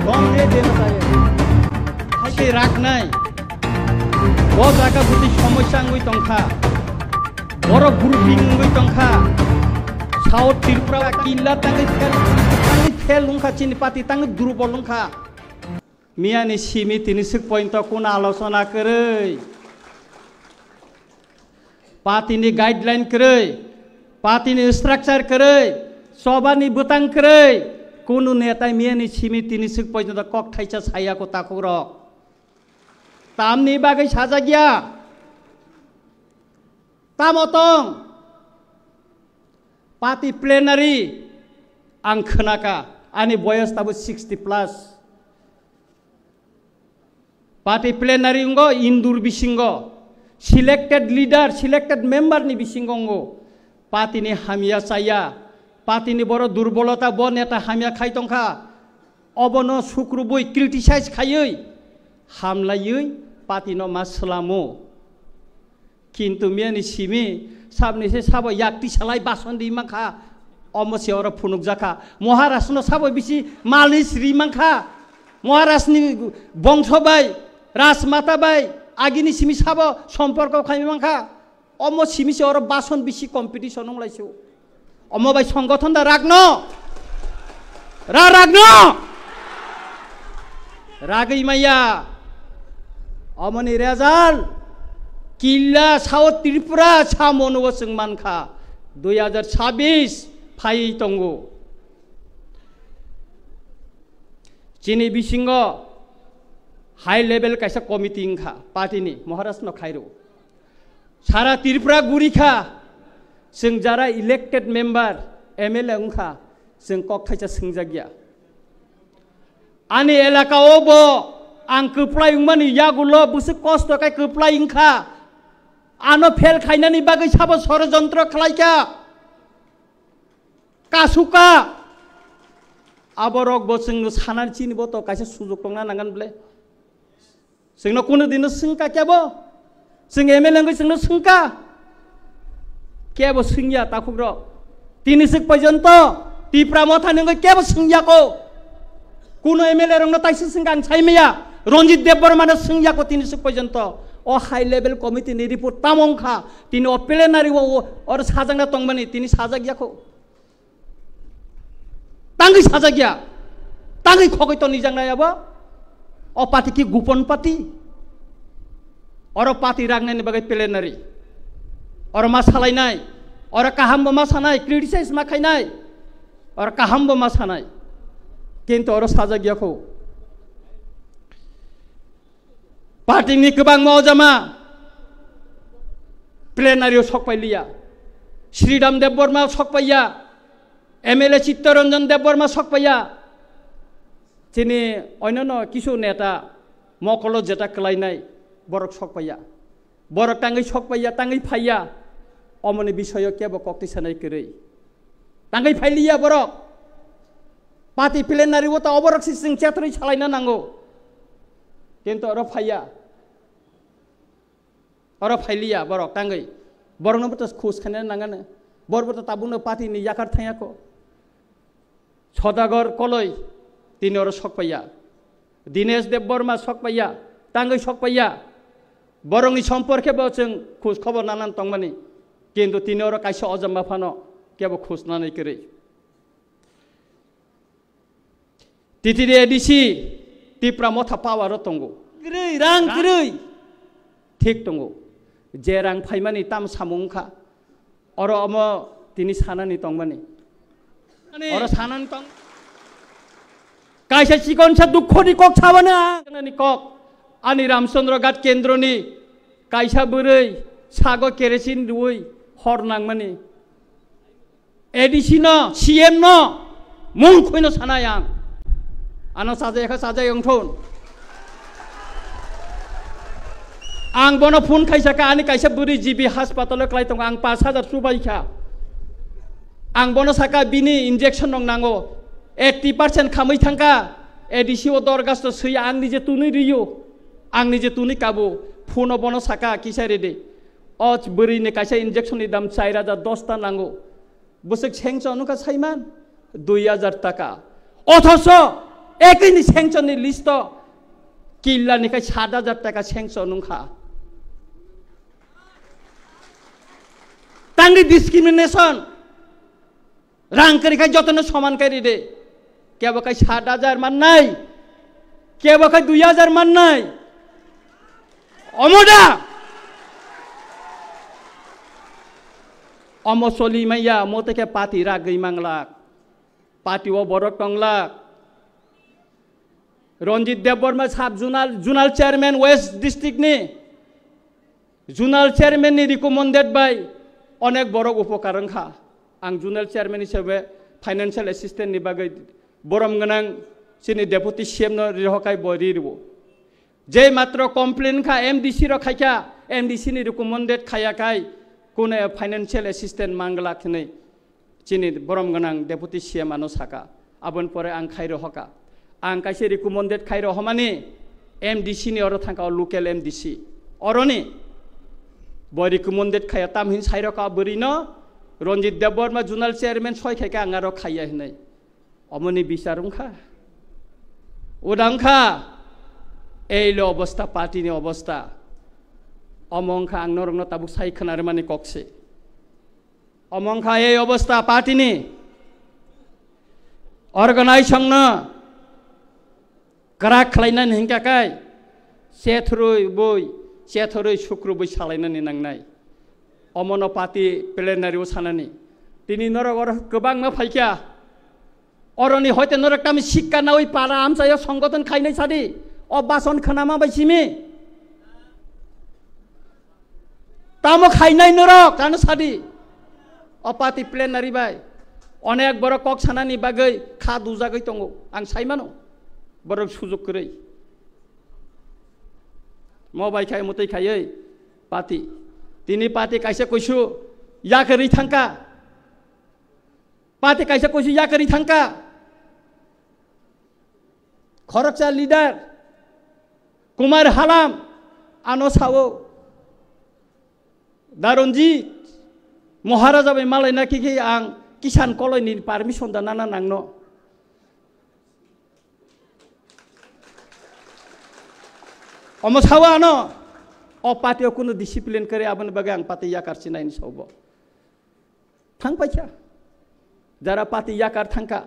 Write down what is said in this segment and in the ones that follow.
Romre Demataye. Hai Raknai. Bo jaga buti সমস্যা ngui tongkha. Boro grouping ngui tongkha. South Tripura killa tangi fel lungkha Chinipati tangi durubol lungkha. Miani simi tini sik point kuna alosona kerei. Parti ni guideline kerei. Parti ni structure kerei. Sobani butang kerei. Kunu netai miani simi tini sik point kok thaicha saya ko takurok. Tamni bagai sajagya. Tamotong. Parti plenary ang khenaka ani boyas tabu 60 plus. Parti plenary ngo indur bisingo selected leader selected member ni bisingongo parti ni hamia saya parti ni boro durbolota bo neta hamia khaitongkha obono sukruboi criticize khayoi hamlayoi parti no maslamo kintu miani simi sabni se sabo yakti salai bason di mangkha omose ora phunuk jaka Maharashtra no sabo bisi malis ri mangkha Maharashtra ni bongso bai Rajmata বাই আগিনি সিমি সাব সম্পর্ক খাইমি মাংখা অম সিমিসে ওর বাসন বেশি competition লাইছো Om by সংগঠন দা রাগনো রাগনো রাগই মাইয়া অমনি রেজাল কিল্লা সাউথ ত্রিপুরা সামনব जों মানখা 2026 ফাই তঙ্গো চিনি বিসিংগ High level kaisa committee ngkha party ni Maharashtra no khairo sara Tripura guri kha जों jara elected member MLA ngkha जों kok thaisa singjagya ani elaka obo ang keplai mani yagulo busi kosto kai keplai ngkha ano fel khainani bagai sabo sorojontro khlaika kasuka aborok bo जों sanar chini bo to kaisa sujok tongna nangan ble जोंनो कुनो दिन सोंका केबो जों MLA ngै जोंनो सोंका केबो सोंया ताखुग्र तिनिसिक पर्यन्त तिप्रा मथा नंगै केबो सोंयाको कुनो MLA रंनो ताइसि सोंगां साइमेया रंजित देबबर्मानो सोंयाको तिनिसिक पर्यन्त ओ high level committee नि रिपोर्ट तामंखा तिनि ओ प्लेनारि और साजांना तंगमानि तिनि साजागियाखौ तांगै साजागिया तांगै खगै त निजांनायाबो O parti ki gupon parti, oro parti ragnai bagai plenary, oro masalai nai, oro kaham masanai, criticize makai nai, oro kaham masanai, kintu oro saja gya ko. Parti ni kebang mau jama, plenary sok pailia, Sridham Debborma sok paia, MLA Chittaranjan Debborma sok paia. Sini oinono kisu neta mokolo jeta kelainai borok sok paya borok tangai sok paya tangai phaya omoni bisoyo kebo kokti sanai kerei tangai phailia borok parti plenary wota oborok sing chatri chalaina nango kintu oro phailia borok tangai borokno betas khus khane nangane borbota tabuno parti ni yakar thayako Sodagar koloi Tini orang sok paya, Dinesh Debborma sok paya, Tangai sok paya, Borong ni sompor ke boceng khus khobar nanan tongmani, kintu tini orang kaisa ojam mafano ke bo khus nanai kere. Titi de edisi Tripura motha power tongo, kerei rang kerei, thik tongo, je rang phaimani tam samungkha, oro omo tini sanani tongmani, oro sanani tong. Kaisa sikon sa dukho ni kok chawana ni kok ani Ramchandra Ghat kendro ni kaisa burei sago keresin duoi hor nangmani edisi no CM no mung khoino sanayang ano saja yang thon ang bono phun kaisa ka ani kaisa burei GB hospital klai tong ang 5000 subai kha ang bono saka bini injection nong nango 80% khamai thangka edisi o dorgasto suya ang nije tuni riyo ang nije tuni kabu phuno bono saka kisare de och buri ne kaisa injection ni dam 4010 ta nango busek chengcho anuka saiman 2000 টাকা অথচ एकैनि सेंसननि list किल्लानिखाय 7,000 टाका sanction नंखा तांनि discrimination रांकरिखाय जतन समान करी दे केबो खाय 7,000 माननाय केबो खाय 2,000 माननाय अमोदा अमसली मैया मोतेके पार्टी रागै मांगलाक पार्टी वो बरक टंगलाक रंजित देवबर्मा साब जुनाल चेयरमैन वेस्ट डिस्ट्रिक्ट नि जुनाल चेयरमैन नि रिकमेंडेड बाय अनेक बरक उपकार खा आं जुनाल चेयरमैन हिसाबै फाइनेंशियल असिस्टेंट नि बागै बरम गनां सिनि डेपुटी सीएम न रिहकाय बरिरबो जे मात्र कम्प्लेन खा एमडीसी रो खायका एमडीसी नि रिकमेंडेड खायाखाय कोने फाइनेंशियल असिस्टेंट मांगलाखनै चिनि बरम गनां डेपुटी सीएम आनो साका आबन परे आं खायरो हका आं कायसे रिकमेंडेड खायरो हमानि एमडीसी नि अरो थांका लोकल एमडीसी अरनि ब रिकमेंडेड खाया तामहिन साइरका बरिनो रंजित देवबर्मा जुनाल चेयरमैन सय खायका आंगारो खाया हनै अमनि बिचारुंखा उदांखा एलो अवस्था पार्टी नि अवस्था अमंखा आं नरंग ताबुक साइ खोनार माने कक्से अमंखा ए अवस्था पार्टी नि अर्गेनाइजेशन न कराक खलायनानै हिंकाकाय सेथरुय शुक्रबै सालायनानै नांनाय अमन पार्टी प्लेनारियाव सानानै दिनै नरक अर गोबां मा फाइका अरनि हयते नरक तामि शिक्षा नावै पारा आमसायाव संगठन खायनाय सादि अबासन खोनामा बायसिमी तामो खायनाय नरक जानो सादि अ पार्टी प्लेनारि बाय अनेक बर कक सानानि बागै खा दुजागै दंगो आं साइमानो बरक सुजुग करै मबाइ खाय मुतै खायै पार्टी दिनै पार्टी कायसे कइसु याकरि थांका पार्टी कायसे कइसु याकरि थांका खरकसा लीडर कुमार हालाम आनो सावो दारनजीत महाराजा बाय मालाय नाखि आं किसान कलयनि पारमिशन दाना नांनो अम सावा न अ पार्टी कुनो डिसिप्लिन करे आबन बागे आं पार्टी याकार सिनायनि सावबो थांपाइछा जरा पार्टी याकार थांका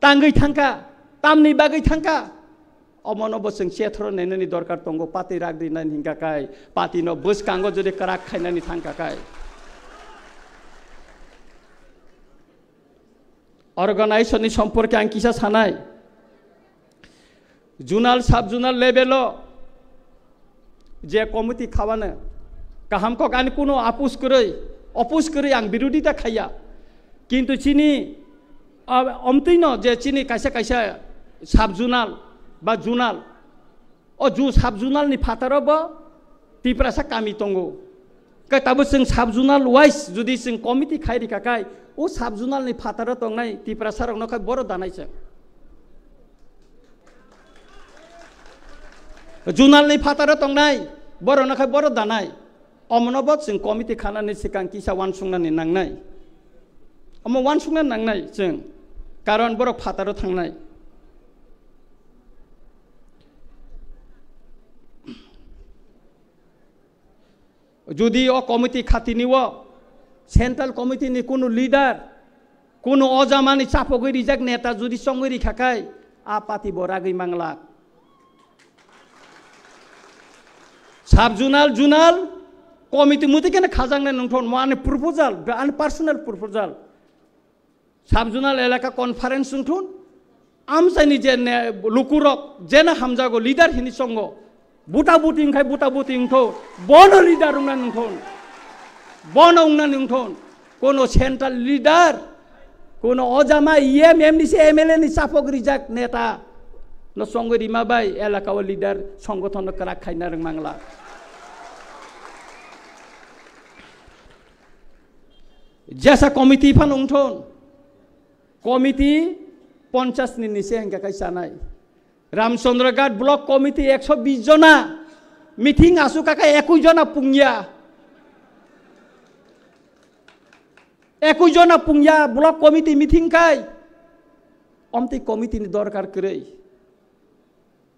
तांगै थांका तामनि बागै थांका अमन बसं सेथ्र नैननि दरकार तंगो पार्टी रागदिनानि हिंकाकाय पार्टी न बस कांगो जदि कराक खायनानि थांकाकाय अर्गेनाइजेशन नि सम्पर्के आं किसा सानाय जुनाल साब जुनाल लेभेलो जे कमिटी खावानो गाहामको गानि कुनो अपुस करै आं विरोधिता खाया किन्तु चिनी अमतैन जे चिनी कायसे साब जुनाल बा जुनाल अ जु साब जुनाल नि फातारबो तिप्रासा कामी तंगो कताबो जों साब जुनाल वाइस जुदि जों कमिटी खायरिकाकाय ओ साब जुनाल नि फातार तंनाय तिप्रासा रंनखाय बर दानायसो जुनाल नि फातार तंनाय बर नखाय बर दानाय अमनबत जों कमिटी खानानै सिगां किसा वानसुंनानै नांनाय अम वानसुंनानै नांनाय जों कारण बर फातार थांनाय जुदि अ कमिटी खातिनिव सेंट्रल कमिटी नि कुनो लीडर कुनो अजामानि चापगै रिजाक नेता जुदि संगै रिखाखाय आ पार्टी बरागै मांगला साब जुनाल कमिटी मुते केना खाजांनाय नंथन माने प्रपोजाल आन पार्सोनल प्रपोजाल साब जुनाल एलाका कन्फारेंस नंथन आमसाइनि जे लुकुरक जेना हामजागो लीडर हिनि संग बुटा बुटी इंथो बन लीडर उंना नंथन बन उंना नंथन कोनो सेंट्रल लीडर कोनो अजामा ईएम एमडीसी एमएलए नि चापक रिजाक नेता न संग रिमाबाय एलाकाव लीडर संगठन करा खायना रंमांगला जैसा कमिटी फान उंथन कमिटी 50 नि निसे हंगा कैसानाय रामचंद्रघाट ब्लक कमिटी 120 जना मीटिंग आसु काका 21 जना पुंगिया 21 जना पुंगिया ब्लक कमिटी मीटिंग काय अमती कमिटी नि दरकार करे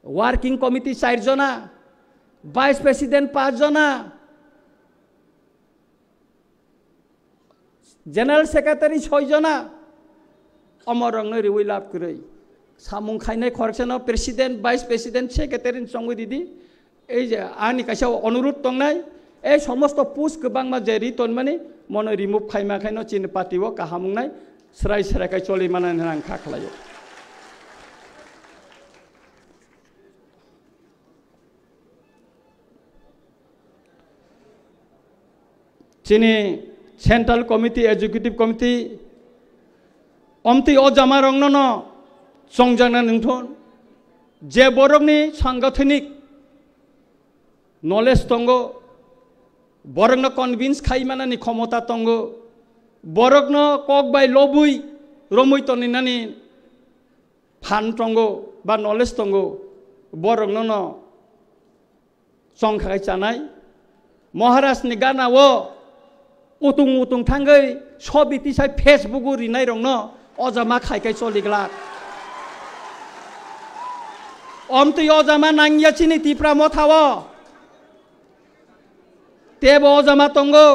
ওয়ার্কিং কমিটি 4 জনা ভাইস প্রেসিডেন্ট 5 জনা জেনারেল সেক্রেটারি 6 জনা অমরংনো রিউই লাভ করে সামুং খাইনাই খরকসানো প্রেসিডেন্ট ভাইস প্রেসিডেন্ট সেক্রেটারি সঙ্গে দিদি এই যে আনি কাছে অনুরোধ দंनाय এই সমস্ত পুস গোबांमा যে রিটন মানে মনে রিমুভ খাইমা খাইনো চিন পার্টিও কাহাमुंनाय স্রাই স্রাইকাই চলি মানাनै रां खाख्लायो চিনি सेंट्रल कमिटी एजुकेटिव कमिटी अमती अजामा रंगन संजाना नोंथोन जे बरकनि सांगठनिक नलेज दंगो बरकनो कन्विन्स खाइमानानि क्षमता दंगो बरकनो कक बाय लबुई रमुई तनिनानि फान दंगो बा नलेज दंगो बरकनो संखाय जानाय महाराष्ट्रनि गानावो उतुं उतुं थांगै सबिति साय फेसबुक रिनाय रंनो अजामा खाइखाय चलिग्ला अमती अजामा नांगिया चिनि तिप्रा मथावो तेब अजामा तंगो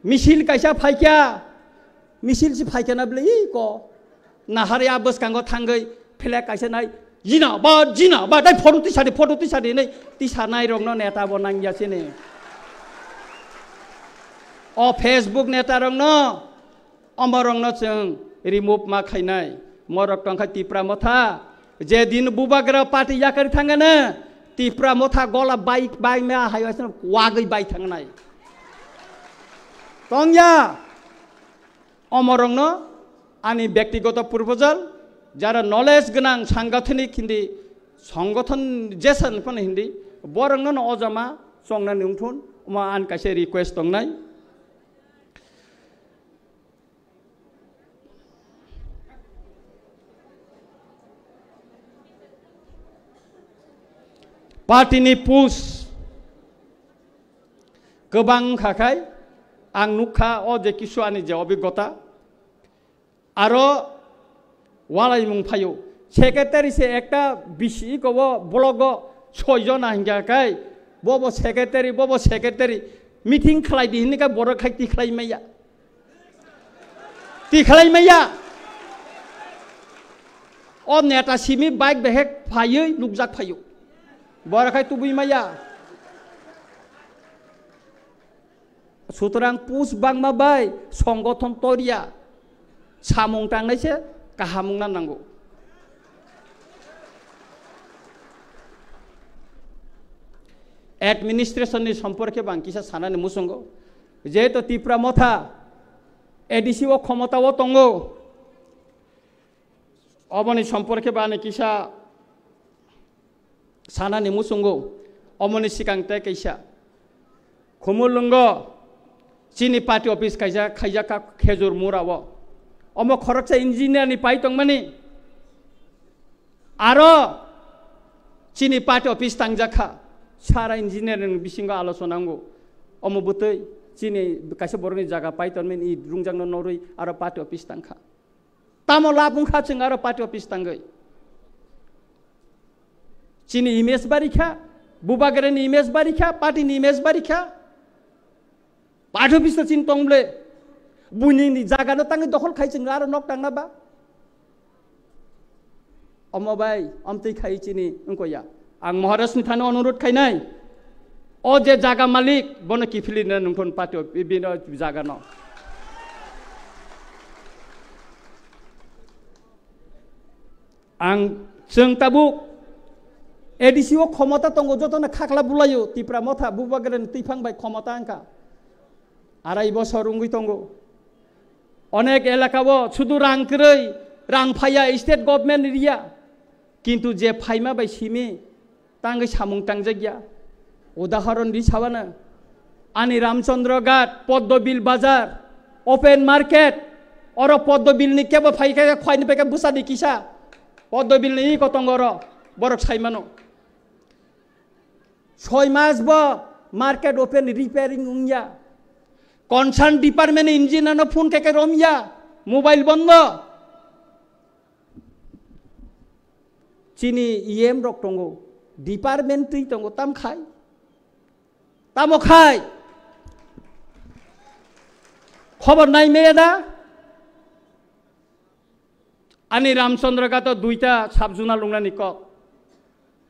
मिसिल कायसा फाइक्या मिसिल सि फाइक्या ना ब्लै को नाहारे आबस कांगो थांगै फेले कायसा नाय जिना बा दाय फोटो तिसारि नै तिसानाय रंनो नेता बो नांगिया चिनि ओ फेसबुक नेता रंनो अमरंनो जों रिमुभ मा खाइनाय मरक टंखा तिप्रा मथा जे दिन बुबाग्रा पार्टी याकरि थांगोन तिप्रा मथा गला बाइक मा हायवासन वागै बाइ थांनाय तंया अमरंनो आनि व्यक्तिगत प्रपोजल যারা नलेज गोनां सांगठनिक हिंदी संगठन जेसन पण हिंदी बरंनो अजामा संना नुंथुन मा आन कासे रिक्वेस्ट दंनाय पार्टीनि पुस गोबां खाखाय आं नुखा अ जे किसुआनि जे अभिज्ञता आरो वालाई मुं फायो सेक्रेटारि से एकटा बिसि को ब्लग 6 जन हिंगाखाय बबो सेक्रेटारि मीटिंग खालायदि हिनका बर खाय तिखालायमाया अ नेता सिमि बाइक बेहेक फायै नुकजाक फायो बरखाय तुबुइमाया सुतरां पुस बांमा बाय संगठन तरिया सामुं थांनायसे काहामुंना नांगौ एडमिनिस्ट्रेशननि सम्पर्के बांकिसा सानानि मुसंगो जेहेतु तिप्रा मथा एडिसिओ क्षमताओ दंगो अबनि सम्पर्के बाने किसा सानानि मुसंगो अमनि सिगांते कैसा खुमुलुंगो चिनी पार्टी ऑफिस कैसा खाइजा का खेजुर मुरावो अम खरकसा इंजिनियर नि पाइ तंगमानि आरो चिनी पार्टी ऑफिस तांजाखा सारा इंजिनियर बिसिंगा आलोचनांगो अम बुतै चिनी कैसे बरनि जागा पाइ तनमेन इ रुंजांनो नरै आरो पार्टी ऑफिस तांखा तामो लाबुंखा जों आरो पार्टी ऑफिस तांगै चिनी इमेज बारिखा बुबागरेनि इमेज बारिखा पार्टीनि इमेज बारिखा पार्टी ऑफिस चिन तंगले बुनिनि जागानो तांगै दखल खाइजों आरो नक तांनाबा अमबाय अमतै खाइ चिनी अंकया आं महाराष्ट्रनि थानो अनुरोध खाइनाय अ जे जागा मालिक बनो किफिलिनो नोंथन पार्टी बिनो जागानो आं जों ताबुक एडिसिओ क्षमता दंगो जतनो खाख्ला बुलायो तिप्रा मथा बुबागरेन तैफांबाय क्षमता आंखा 2.5 বছর उंगै दंगो अनेक एलाकाओ शुधु रां कै रां फाया स्टेट गभर्नमेंट एरिया किन्तु जे फाइमा बाय सिमी तांगै सामुं तांजागिया उदाहरण दि साबानो आनि रामचंद्र घाट पद्मबिल बाजार ओपेन मार्केट और पद्मबिल नि केबो फाइका खयनि पेका बुसादि किसा पद्मबिल नि कतंगर बरक साइमानो 6 मास बो मार्केट ओपेन रिपेयरिंग उंया कनसार्न डिपार्टमेंट इंजिनियर फोन के रमिया मोबाइल बंद chini iem rok tongo department tui tongo tam khai tamo khai খবর নাই মেয়েদা আনি রামচন্দ্র গাতো দুইটা সাবজুনা লুংনানি কক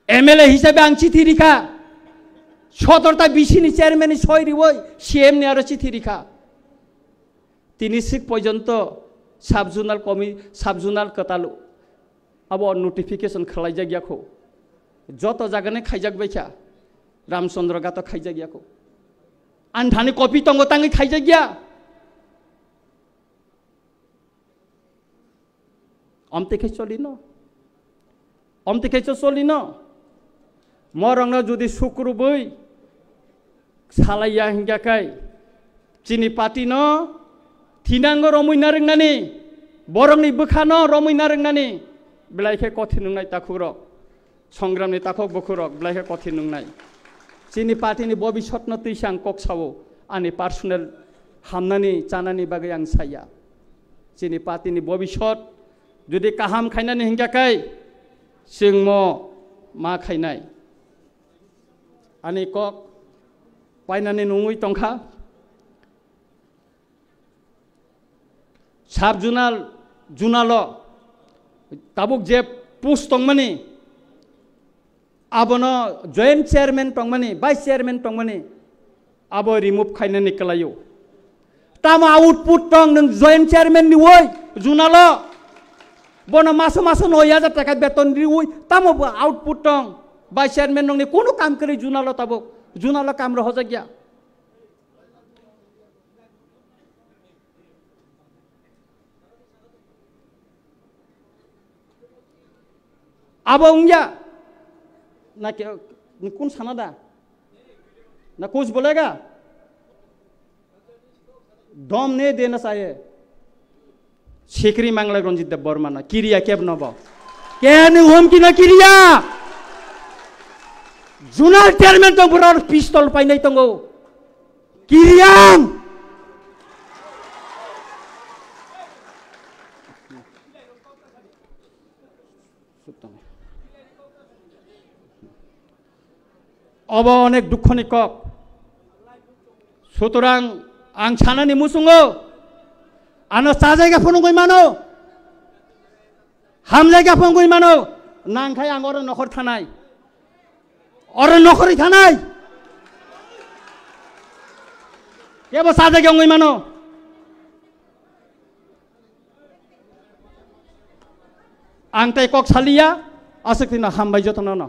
এমএলএ হিসেবে আং চিঠি লিখা 17টা বিসিনি চেয়ারম্যানই সই রিবই সিএম নি আরো চিঠি লিখা তিনি সিক পর্যন্ত সাবজুনাল কতালু আবো নোটিফিকেশন খালাই জায়গাখো যত জায়গানে খাইজাক বাইখা রামচন্দ্র গাতো খাইজা গিয়াখো আনধানি কপি তঙ্গ তাঙ্গি খাইজা গিয়া অমতে খাই চলি ন অমতে খাইছ চলি ন মরংনা যদি শুক্র বই সালাইয়া হিঙ্গাকাই চিনি পাতি ন থিনাঙ্গ রমইনা রংনানি বরংনি বখা ন রমইনা রংনানি বেলাইখে কথি নুংনাই তাখুরক সংগ্রামনি তাখক বখুরক বেলাইখে কথি নুংনাই চিনি পাতিনি ভবিষ্যৎ ন তুইসাং কক সাবো আনি পার্সোনেল হামনানি চানানি বাগে আং সাইয়া চিনি পাতিনি ভবিষ্যৎ যদি কাহাম খাইনানি হিঙ্গাকাই সিং मा खायनाय आनी कक पायनानि नङै तंखा साब जुनाल ताबुक जे पोस्ट तंगमानि आबनो जॉइंट चेयरमैन तंगमानि वाइस चेयरमैन तंगमानि आबो रिमुव खायनानि कलायो ताम आउटपुट तंग नों जॉइंट चेयरमैन नि वय जुनाल बनो मासो मासो 9,000 টাকা বেতন দি ওই তামো আউটপুট টং বাই চেয়ারম্যান নংনি কোনো কাম করে জুনালো তাবো জুনালো কাম রহ জাগিয়া আবো উংয়া না কোন সানাদা না कुछ बोलेगा दम नहीं देना चाहिए शेखरी मांगला रंजित देव बर्मा ना किरिया केब नब केन होम कि ना किरिया जुनाल चेयरमैन तो बराबर पिस्तल पाई नहीं तंगो किरिया अब अनेक दुखनि कक सुतरां आं सानानि मुसुङो आनो साजायगा फनगय मानो हामजायगा फनगय मानो नांखाय आं अर नखर थानाय अर नखरै थानाय केबो साजायगा गय मानो आं ताय कक सालिया आसक्तिना हामबाय जतन न